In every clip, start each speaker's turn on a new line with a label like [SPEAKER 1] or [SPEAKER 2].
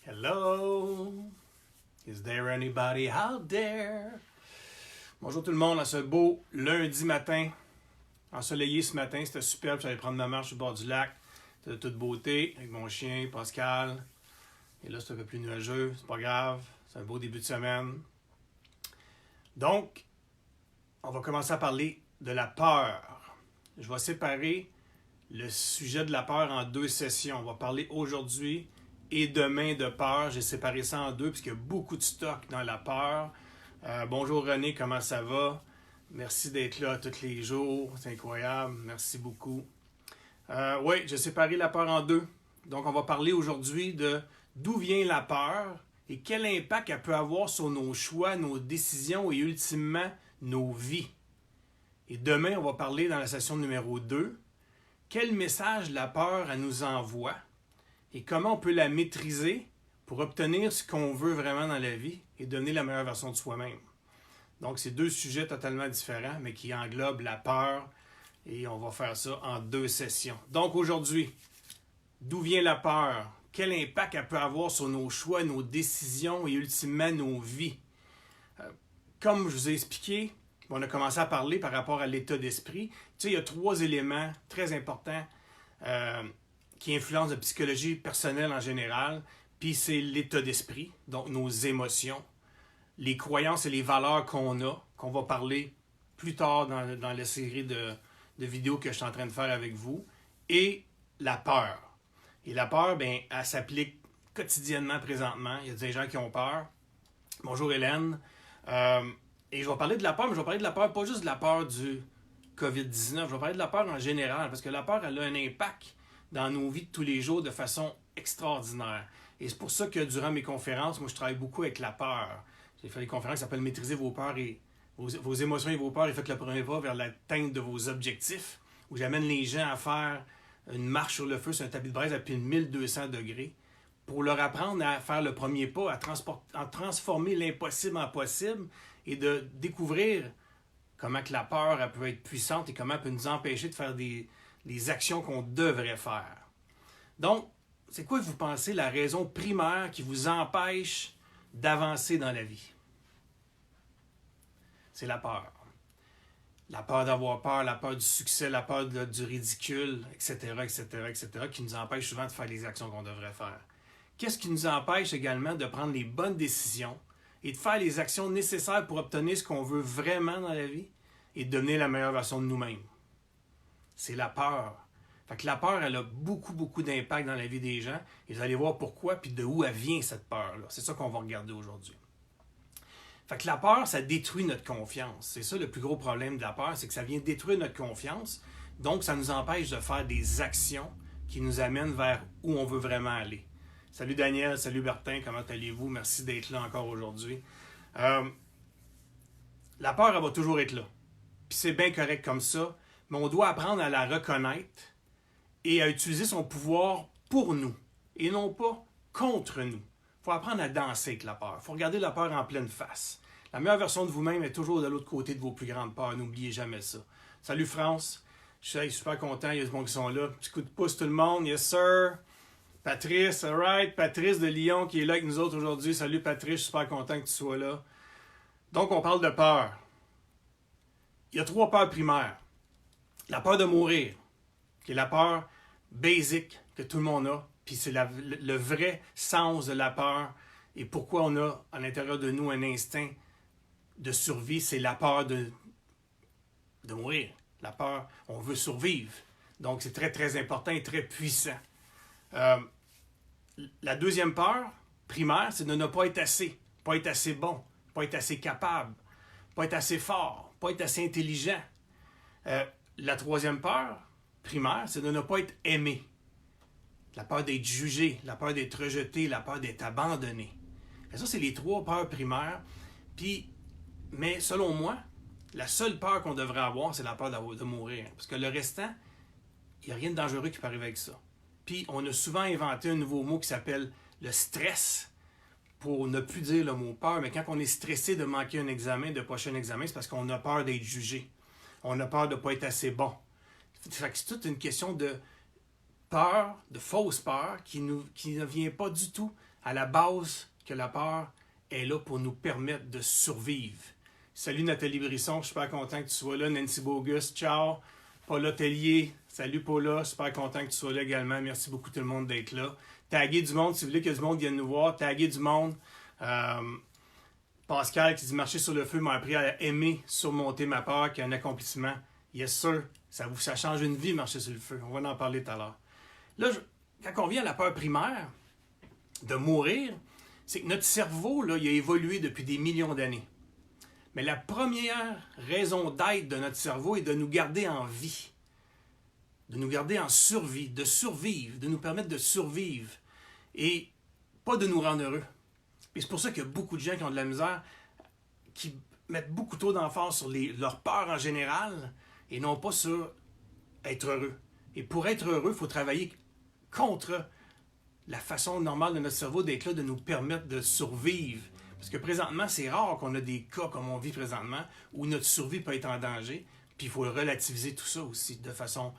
[SPEAKER 1] Hello! Is there anybody out there? Bonjour tout le monde à ce beau lundi matin. Ensoleillé ce matin, c'était superbe. J'allais prendre ma marche au bord du lac. C'était de toute beauté avec mon chien, Pascal. Et là, c'est un peu plus nuageux. C'est pas grave. C'est un beau début de semaine. Donc, on va commencer à parler de la peur. Je vais séparer le sujet de la peur en deux sessions. On va parler aujourd'hui et demain de peur. J'ai séparé ça en deux parce qu'il y a beaucoup de stock dans la peur. Bonjour René, comment ça va? Merci d'être là tous les jours. C'est incroyable. Merci beaucoup. Oui, j'ai séparé la peur en deux. Donc, on va parler aujourd'hui de d'où vient la peur et quel impact elle peut avoir sur nos choix, nos décisions et ultimement nos vies. Et demain, on va parler dans la session numéro 2, quel message la peur elle nous envoie et comment on peut la maîtriser pour obtenir ce qu'on veut vraiment dans la vie et devenir la meilleure version de soi-même. Donc, c'est deux sujets totalement différents, mais qui englobent la peur et on va faire ça en deux sessions. Donc, aujourd'hui, d'où vient la peur? Quel impact elle peut avoir sur nos choix, nos décisions et ultimement nos vies? Comme je vous ai expliqué, on a commencé à parler par rapport à l'état d'esprit. Tu sais, il y a 3 éléments très importants qui influencent la psychologie personnelle en général. Puis c'est l'état d'esprit, donc nos émotions, les croyances et les valeurs qu'on a, qu'on va parler plus tard dans la série de vidéos que je suis en train de faire avec vous, et la peur. Et la peur, bien, elle s'applique quotidiennement, présentement. Il y a des gens qui ont peur. Bonjour Hélène. Et je vais parler de la peur, mais je vais parler de la peur, pas juste de la peur du COVID-19, je vais parler de la peur en général, parce que la peur, elle a un impact dans nos vies de tous les jours de façon extraordinaire. Et c'est pour ça que durant mes conférences, moi, je travaille beaucoup avec la peur. J'ai fait des conférences qui s'appellent « Maîtriser vos peurs et vos émotions et vos peurs et faites le premier pas vers l'atteinte de vos objectifs », où j'amène les gens à faire une marche sur le feu sur un tapis de braise à plus de 1200 degrés pour leur apprendre à faire le premier pas, à transformer l'impossible en possible et de découvrir comment que la peur elle peut être puissante et comment elle peut nous empêcher de faire des actions qu'on devrait faire. Donc, c'est quoi, vous pensez, la raison primaire qui vous empêche d'avancer dans la vie? C'est la peur. La peur d'avoir peur, la peur du succès, la peur du ridicule, etc., etc., etc., qui nous empêche souvent de faire les actions qu'on devrait faire. Qu'est-ce qui nous empêche également de prendre les bonnes décisions et de faire les actions nécessaires pour obtenir ce qu'on veut vraiment dans la vie et de devenir la meilleure version de nous-mêmes? C'est la peur. Fait que la peur, elle a beaucoup, beaucoup d'impact dans la vie des gens. Et vous allez voir pourquoi, puis de où elle vient, cette peur-là. C'est ça qu'on va regarder aujourd'hui. Fait que la peur, ça détruit notre confiance. C'est ça le plus gros problème de la peur, c'est que ça vient détruire notre confiance. Donc, ça nous empêche de faire des actions qui nous amènent vers où on veut vraiment aller. Salut Daniel, salut Bertin, comment allez-vous? Merci d'être là encore aujourd'hui. La peur, elle va toujours être là. Puis c'est bien correct comme ça, mais on doit apprendre à la reconnaître et à utiliser son pouvoir pour nous et non pas contre nous. Il faut apprendre à danser avec la peur. Il faut regarder la peur en pleine face. La meilleure version de vous-même est toujours de l'autre côté de vos plus grandes peurs. N'oubliez jamais ça. Salut France. Je suis super content. Il y a des gens qui sont là. Petit coup de pouce tout le monde. Yes sir. Patrice, all right. Patrice de Lyon qui est là avec nous autres aujourd'hui. Salut Patrice. Je suis super content que tu sois là. Donc on parle de peur. Il y a 3 peurs primaires. La peur de mourir, qui est la peur basic que tout le monde a. Puis c'est le vrai sens de la peur et pourquoi on a à l'intérieur de nous un instinct de survie, c'est la peur de mourir. La peur, on veut survivre. Donc c'est très très important et très puissant. La deuxième peur primaire, c'est de ne pas être assez bon, pas être assez capable, pas être assez fort, pas être assez intelligent. La troisième peur primaire, c'est de ne pas être aimé. La peur d'être jugé, la peur d'être rejeté, la peur d'être abandonné. Et ça, c'est les 3 peurs primaires. Mais selon moi, la seule peur qu'on devrait avoir, c'est la peur de mourir. Parce que le restant, il n'y a rien de dangereux qui peut arriver avec ça. Puis, on a souvent inventé un nouveau mot qui s'appelle le stress, pour ne plus dire le mot peur. Mais quand on est stressé de manquer un examen, de prochain examen, c'est parce qu'on a peur d'être jugé. On a peur de ne pas être assez bon. Fait que c'est toute une question de peur, de fausse peur, qui ne vient pas du tout à la base que la peur est là pour nous permettre de survivre. Salut Nathalie Brisson, je suis super content que tu sois là. Nancy Bogus, ciao. Paula Tellier, salut Paula, super content que tu sois là également. Merci beaucoup tout le monde d'être là. Taguez du monde, si vous voulez que du monde vienne nous voir, taguez du monde. Pascal qui dit marcher sur le feu m'a appris à aimer surmonter ma peur, qui est un accomplissement. Yes sir, ça change une vie marcher sur le feu. On va en parler tout à l'heure. Là, quand on vient à la peur primaire de mourir, c'est que notre cerveau, là, il a évolué depuis des millions d'années. Mais la première raison d'être de notre cerveau est de nous garder en vie, de nous garder en survie, de survivre, de nous permettre de survivre et pas de nous rendre heureux. Et c'est pour ça qu'il y a beaucoup de gens qui ont de la misère, qui mettent beaucoup trop d'emphase sur leur peur en général et non pas sur être heureux. Et pour être heureux, il faut travailler contre la façon normale de notre cerveau d'être là, de nous permettre de survivre. Parce que présentement, c'est rare qu'on a des cas comme on vit présentement où notre survie peut être en danger. Puis il faut relativiser tout ça aussi de façon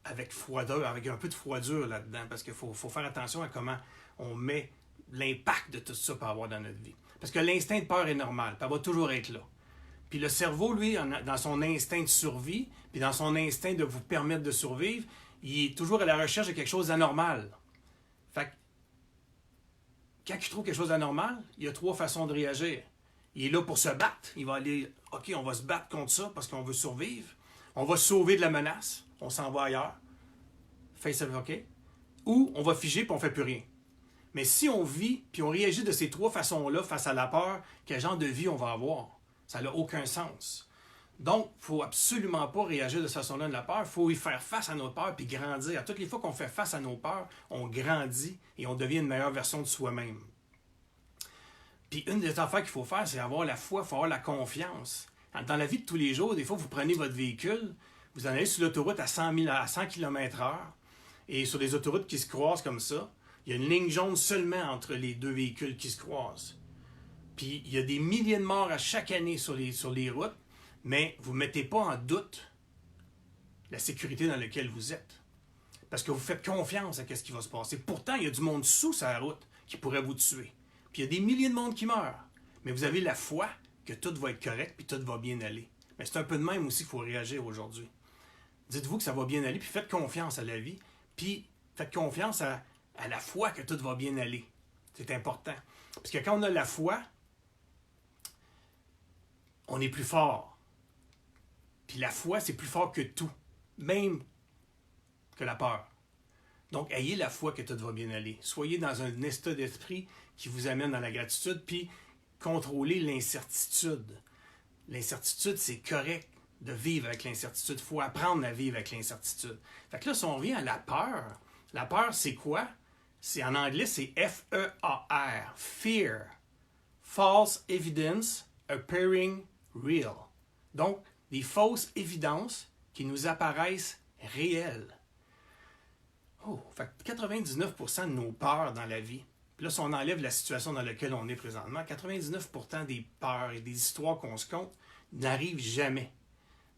[SPEAKER 1] avec froideur, avec un peu de froidure là-dedans. Parce qu'il faut faire attention à comment on met l'impact de tout ça peut avoir dans notre vie. Parce que l'instinct de peur est normal, puis elle va toujours être là. Puis le cerveau, lui, dans son instinct de survie, puis dans son instinct de vous permettre de survivre, il est toujours à la recherche de quelque chose d'anormal. Fait que, quand il trouve quelque chose d'anormal, il y a 3 façons de réagir. Il est là pour se battre. Il va aller, OK, on va se battre contre ça parce qu'on veut survivre. On va sauver de la menace. On s'en va ailleurs. Face it, OK? Ou on va figer puis on ne fait plus rien. Mais si on vit puis on réagit de ces 3 façons-là face à la peur, quel genre de vie on va avoir? Ça n'a aucun sens. Donc, il ne faut absolument pas réagir de cette façon-là de la peur. Il faut y faire face à nos peurs puis grandir. À toutes les fois qu'on fait face à nos peurs, on grandit et on devient une meilleure version de soi-même. Puis une des affaires qu'il faut faire, c'est avoir la foi, il faut avoir la confiance. Dans la vie de tous les jours, des fois, vous prenez votre véhicule, vous en allez sur l'autoroute à 100 km/h et sur des autoroutes qui se croisent comme ça, il y a une ligne jaune seulement entre les 2 véhicules qui se croisent. Puis il y a des milliers de morts à chaque année sur les routes, mais vous ne mettez pas en doute la sécurité dans laquelle vous êtes. Parce que vous faites confiance à ce qui va se passer. Pourtant, il y a du monde sous sa route qui pourrait vous tuer. Puis il y a des milliers de monde qui meurent. Mais vous avez la foi que tout va être correct puis tout va bien aller. Mais c'est un peu de même aussi qu'il faut réagir aujourd'hui. Dites-vous que ça va bien aller, puis faites confiance à la vie, puis faites confiance à la foi que tout va bien aller. C'est important. Parce que quand on a la foi, on est plus fort. Puis la foi, c'est plus fort que tout, même que la peur. Donc, ayez la foi que tout va bien aller. Soyez dans un état d'esprit qui vous amène dans la gratitude, puis contrôlez l'incertitude. L'incertitude, c'est correct de vivre avec l'incertitude. Il faut apprendre à vivre avec l'incertitude. Fait que là, si on revient à la peur, c'est quoi? En anglais, c'est F-E-A-R. Fear. False evidence appearing real. Donc, des fausses évidences qui nous apparaissent réelles. Oh, fait que 99% de nos peurs dans la vie, puis là, si on enlève la situation dans laquelle on est présentement, 99% des peurs et des histoires qu'on se compte n'arrivent jamais.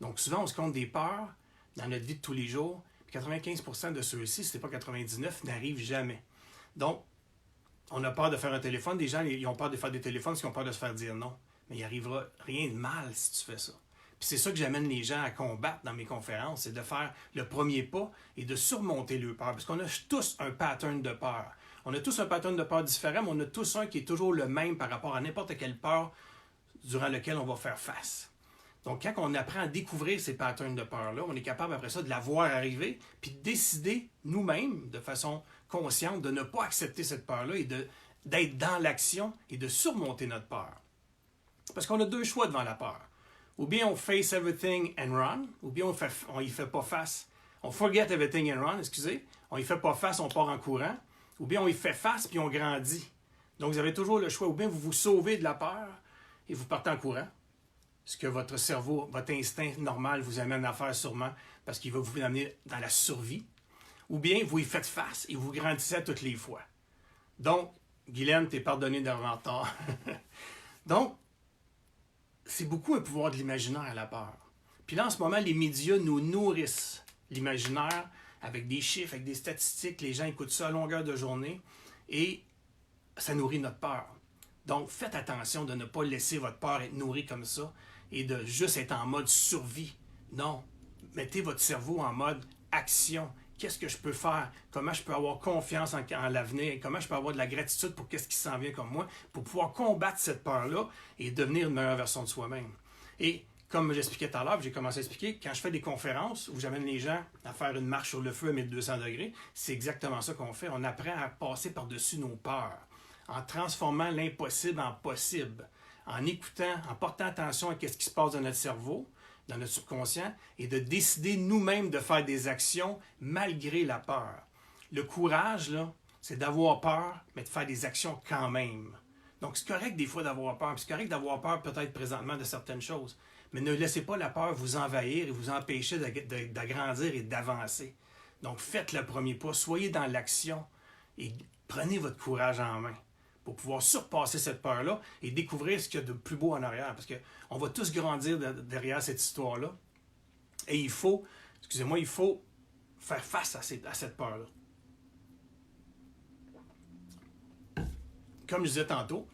[SPEAKER 1] Donc, souvent, on se compte des peurs dans notre vie de tous les jours, puis 95% de ceux-ci, si ce n'est pas 99%, n'arrivent jamais. Donc, on a peur de faire un téléphone. Des gens, ils ont peur de faire des téléphones parce qu'ils ont peur de se faire dire non. Mais il n'y arrivera rien de mal si tu fais ça. Puis c'est ça que j'amène les gens à combattre dans mes conférences, c'est de faire le premier pas et de surmonter le peur. Parce qu'on a tous un pattern de peur. On a tous un pattern de peur différent, mais on a tous un qui est toujours le même par rapport à n'importe quelle peur durant laquelle on va faire face. Donc, quand on apprend à découvrir ces patterns de peur-là, on est capable après ça de la voir arriver, puis de décider nous-mêmes, de façon consciente, de ne pas accepter cette peur-là et d'être dans l'action et de surmonter notre peur. Parce qu'on a 2 choix devant la peur. Ou bien on face everything and run, ou bien on y fait pas face. On forget everything and run, excusez. On y fait pas face, on part en courant. Ou bien on y fait face puis on grandit. Donc vous avez toujours le choix. Ou bien vous vous sauvez de la peur et vous partez en courant. Ce que votre cerveau, votre instinct normal vous amène à faire sûrement parce qu'il va vous amener dans la survie. Ou bien vous y faites face et vous grandissez à toutes les fois. Donc, Guylaine, t'es pardonné d'avoir tort. Donc, c'est beaucoup un pouvoir de l'imaginaire, la peur. Puis là, en ce moment, les médias nous nourrissent l'imaginaire avec des chiffres, avec des statistiques. Les gens écoutent ça à longueur de journée et ça nourrit notre peur. Donc, faites attention de ne pas laisser votre peur être nourrie comme ça et de juste être en mode survie. Non, mettez votre cerveau en mode action. Qu'est-ce que je peux faire? Comment je peux avoir confiance en l'avenir? Comment je peux avoir de la gratitude pour qu'est-ce qui s'en vient comme moi? Pour pouvoir combattre cette peur-là et devenir une meilleure version de soi-même. Et comme j'expliquais tout à l'heure, j'ai commencé à expliquer, quand je fais des conférences où j'amène les gens à faire une marche sur le feu à 1200 degrés, c'est exactement ça qu'on fait. On apprend à passer par-dessus nos peurs, en transformant l'impossible en possible, en écoutant, en portant attention à ce qui se passe dans notre cerveau, dans notre subconscient, et de décider nous-mêmes de faire des actions malgré la peur. Le courage, là, c'est d'avoir peur, mais de faire des actions quand même. Donc, c'est correct des fois d'avoir peur, c'est correct d'avoir peur peut-être présentement de certaines choses, mais ne laissez pas la peur vous envahir et vous empêcher d'agrandir et d'avancer. Donc, faites le premier pas, soyez dans l'action et prenez votre courage en main pour pouvoir surpasser cette peur-là et découvrir ce qu'il y a de plus beau en arrière. Parce qu'on va tous grandir derrière cette histoire-là. Et il faut faire face à cette peur-là. Comme je disais tantôt,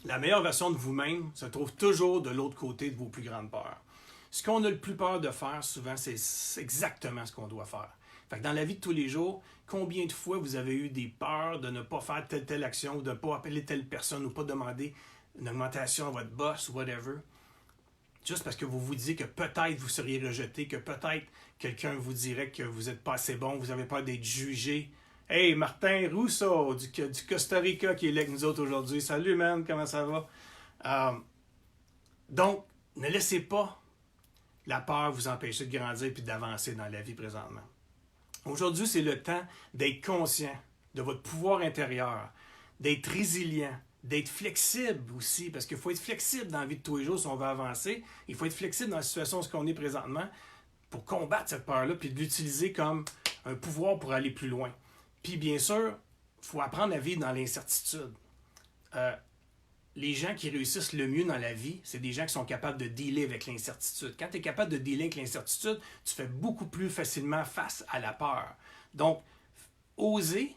[SPEAKER 1] la meilleure version de vous-même se trouve toujours de l'autre côté de vos plus grandes peurs. Ce qu'on a le plus peur de faire, souvent, c'est exactement ce qu'on doit faire. Fait que dans la vie de tous les jours, combien de fois vous avez eu des peurs de ne pas faire telle action, ou de ne pas appeler telle personne, ou pas demander une augmentation à votre boss, ou whatever, juste parce que vous vous disiez que peut-être vous seriez rejeté, que peut-être quelqu'un vous dirait que vous n'êtes pas assez bon, vous avez peur d'être jugé. Hey, Martin Rousseau, du Costa Rica, qui est là avec nous autres aujourd'hui. Salut, man, comment ça va? Donc, ne laissez pas la peur vous empêcher de grandir et d'avancer dans la vie présentement. Aujourd'hui, c'est le temps d'être conscient de votre pouvoir intérieur, d'être résilient, d'être flexible aussi, parce qu'il faut être flexible dans la vie de tous les jours si on veut avancer. Il faut être flexible dans la situation où on est présentement pour combattre cette peur-là, puis de l'utiliser comme un pouvoir pour aller plus loin. Puis bien sûr, il faut apprendre à vivre dans l'incertitude. Les gens qui réussissent le mieux dans la vie, c'est des gens qui sont capables de dealer avec l'incertitude. Quand tu es capable de dealer avec l'incertitude, tu fais beaucoup plus facilement face à la peur. Donc, oser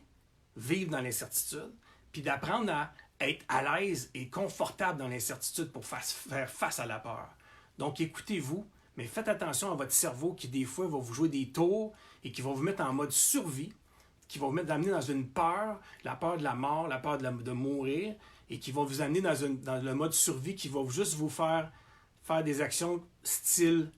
[SPEAKER 1] vivre dans l'incertitude, puis d'apprendre à être à l'aise et confortable dans l'incertitude pour faire face à la peur. Donc, écoutez-vous, mais faites attention à votre cerveau qui, des fois, va vous jouer des tours et qui va vous mettre en mode survie, qui va vous amener dans une peur, la peur de la mort, la peur de mourir, et qui va vous amener dans le mode survie qui va juste vous faire des actions style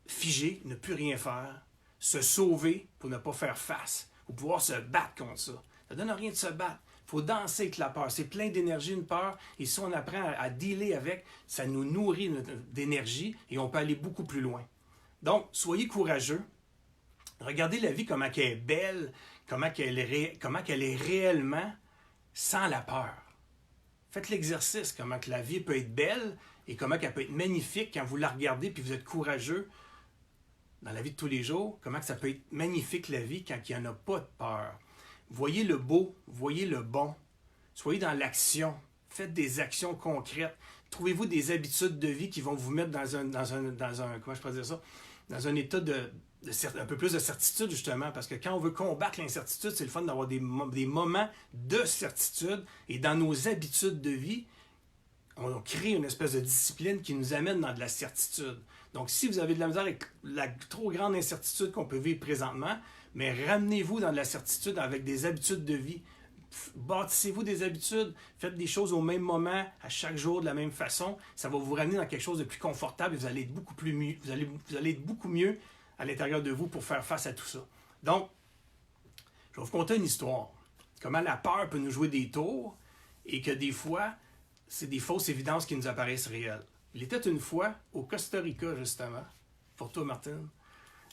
[SPEAKER 1] figé, ne plus rien faire, se sauver pour ne pas faire face, ou pouvoir se battre contre ça. Ça ne donne rien de se battre. Il faut danser avec la peur. C'est plein d'énergie, une peur, et si on apprend à dealer avec, ça nous nourrit d'énergie et on peut aller beaucoup plus loin. Donc, soyez courageux. Regardez la vie, comment elle est belle, comment elle est réellement sans la peur. Faites l'exercice, comment que la vie peut être belle et comment elle peut être magnifique quand vous la regardez puis vous êtes courageux dans la vie de tous les jours. Comment que ça peut être magnifique la vie quand il n'y en a pas de peur. Voyez le beau, voyez le bon. Soyez dans l'action. Faites des actions concrètes. Trouvez-vous des habitudes de vie qui vont vous mettre dans un comment je peux dire ça? Dans un état un peu plus de certitude, justement, parce que quand on veut combattre l'incertitude, c'est le fun d'avoir des moments de certitude, et dans nos habitudes de vie, on crée une espèce de discipline qui nous amène dans de la certitude. Donc, si vous avez de la misère avec la trop grande incertitude qu'on peut vivre présentement, mais ramenez-vous dans de la certitude avec des habitudes de vie. Bâtissez-vous des habitudes, faites des choses au même moment, à chaque jour de la même façon. Ça va vous ramener dans quelque chose de plus confortable et vous allez être beaucoup plus mieux. Vous allez être beaucoup mieux à l'intérieur de vous pour faire face à tout ça. Donc, je vais vous conter une histoire. Comment la peur peut nous jouer des tours et que des fois, c'est des fausses évidences qui nous apparaissent réelles. Il était une fois au Costa Rica, justement, pour toi, Martin,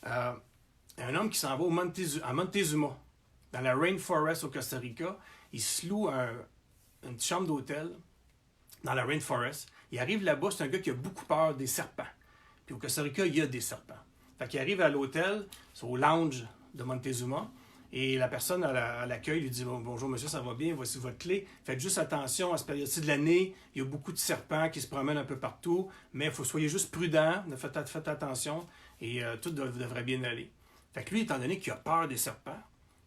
[SPEAKER 1] un homme qui s'en va à Montezuma, dans la Rainforest au Costa Rica. Il se loue une chambre d'hôtel dans la Rainforest. Il arrive là-bas, c'est un gars qui a beaucoup peur des serpents. Puis au Costa Rica, il y a des serpents. Fait qu'il arrive à l'hôtel, c'est au lounge de Montezuma, et la personne à l'accueil lui dit « Bonjour monsieur, ça va bien, voici votre clé. Faites juste attention à cette période-ci de l'année, il y a beaucoup de serpents qui se promènent un peu partout, mais soyez juste prudent, faites attention, et tout devrait bien aller. » Fait que lui, étant donné qu'il a peur des serpents,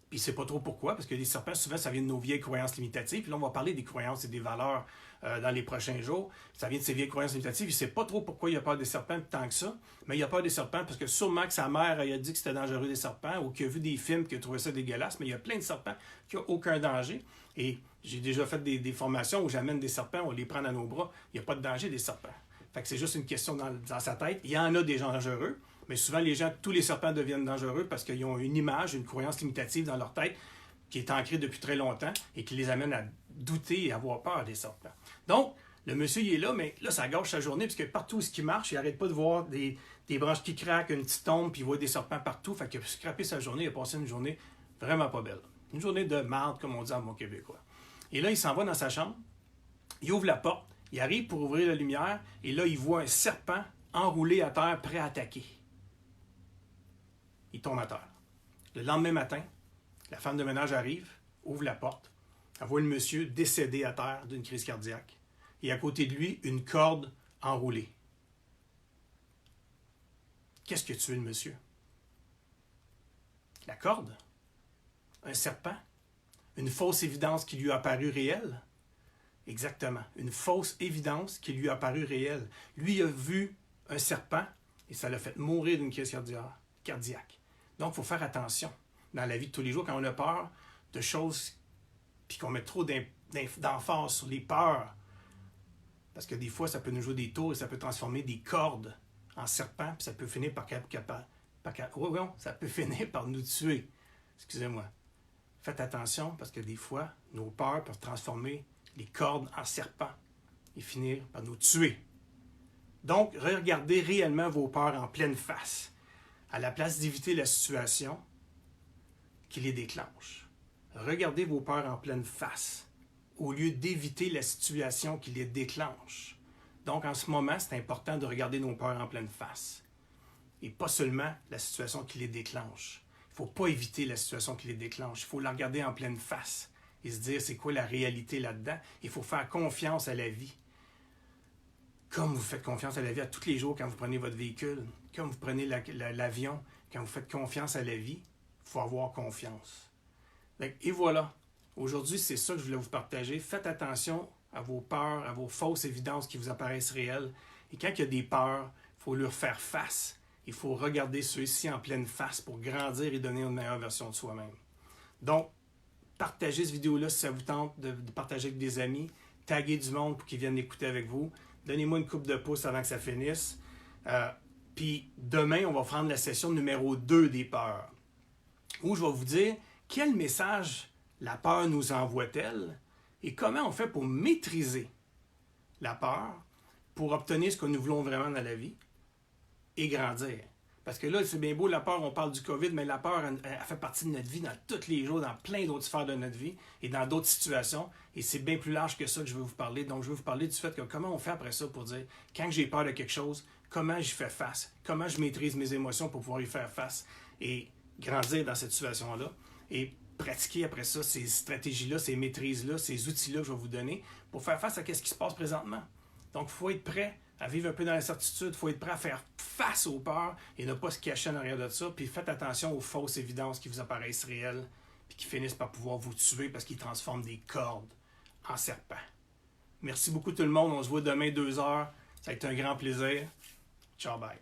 [SPEAKER 1] puis il ne sait pas trop pourquoi, parce que les serpents, souvent, ça vient de nos vieilles croyances limitatives. Puis là, on va parler des croyances et des valeurs dans les prochains jours. Ça vient de ses vieilles croyances limitatives. Il ne sait pas trop pourquoi il a peur des serpents tant que ça. Mais il a peur des serpents parce que sûrement que sa mère elle a dit que c'était dangereux des serpents ou qu'il a vu des films qui a trouvé ça dégueulasse. Mais il y a plein de serpents qui n'ont aucun danger. Et j'ai déjà fait des formations où j'amène des serpents, on les prend dans nos bras. Il n'y a pas de danger des serpents. Fait que c'est juste une question dans sa tête. Il y en a des gens dangereux. Mais souvent, tous les serpents deviennent dangereux parce qu'ils ont une image, une croyance limitative dans leur tête qui est ancrée depuis très longtemps et qui les amène à douter et à avoir peur des serpents. Donc, le monsieur, il est là, mais là, ça gâche sa journée parce que partout où il marche, il n'arrête pas de voir des branches qui craquent, une petite tombe, puis il voit des serpents partout. Fait qu'il a scrappé sa journée, il a passé une journée vraiment pas belle. Une journée de marde, comme on dit en bon québécois. Et là, il s'en va dans sa chambre, il ouvre la porte, il arrive pour ouvrir la lumière, et là, il voit un serpent enroulé à terre, prêt à attaquer. Il tombe à terre. Le lendemain matin, la femme de ménage arrive, ouvre la porte, elle voit le monsieur décédé à terre d'une crise cardiaque et à côté de lui, une corde enroulée. Qu'est-ce que tué le monsieur? La corde? Un serpent? Une fausse évidence qui lui a paru réelle? Exactement, une fausse évidence qui lui a paru réelle. Lui a vu un serpent et ça l'a fait mourir d'une crise cardiaque. Donc, il faut faire attention dans la vie de tous les jours quand on a peur de choses puis qu'on met trop d'emphase sur les peurs. Parce que des fois, ça peut nous jouer des tours et ça peut transformer des cordes en serpents puis ça peut finir ça peut finir par nous tuer. Excusez-moi. Faites attention parce que des fois, nos peurs peuvent transformer les cordes en serpents et finir par nous tuer. Donc, regardez réellement vos peurs en pleine face. À la place d'éviter la situation qui les déclenche. Regardez vos peurs en pleine face au lieu d'éviter la situation qui les déclenche. Donc, en ce moment, c'est important de regarder nos peurs en pleine face et pas seulement la situation qui les déclenche. Il ne faut pas éviter la situation qui les déclenche. Il faut la regarder en pleine face et se dire c'est quoi la réalité là-dedans. Il faut faire confiance à la vie. Comme vous faites confiance à la vie à tous les jours quand vous prenez votre véhicule, comme vous prenez l'avion, quand vous faites confiance à la vie, il faut avoir confiance. Et voilà. Aujourd'hui, c'est ça que je voulais vous partager. Faites attention à vos peurs, à vos fausses évidences qui vous apparaissent réelles. Et quand il y a des peurs, il faut leur faire face. Il faut regarder ceux-ci en pleine face pour grandir et donner une meilleure version de soi-même. Donc, partagez cette vidéo-là si ça vous tente de partager avec des amis. Taguez du monde pour qu'ils viennent l'écouter avec vous. Donnez-moi une coupe de pouce avant que ça finisse. Puis demain, on va prendre la session numéro 2 des peurs, où je vais vous dire quel message la peur nous envoie-t-elle et comment on fait pour maîtriser la peur pour obtenir ce que nous voulons vraiment dans la vie et grandir. Parce que là, c'est bien beau, la peur, on parle du COVID, mais la peur, elle fait partie de notre vie dans tous les jours, dans plein d'autres sphères de notre vie et dans d'autres situations. Et c'est bien plus large que ça que je veux vous parler. Donc, je veux vous parler du fait que comment on fait après ça pour dire, quand j'ai peur de quelque chose, comment j'y fais face, comment je maîtrise mes émotions pour pouvoir y faire face et grandir dans cette situation-là. Et pratiquer après ça ces stratégies-là, ces maîtrises-là, ces outils-là que je vais vous donner pour faire face à ce qui se passe présentement. Donc, il faut être prêt à vivre un peu dans l'incertitude, il faut être prêt à faire face aux peurs et ne pas se cacher en arrière de ça. Puis faites attention aux fausses évidences qui vous apparaissent réelles puis qui finissent par pouvoir vous tuer parce qu'ils transforment des cordes en serpents. Merci beaucoup tout le monde. On se voit demain 2h. Ça a été un grand plaisir. Ciao, bye.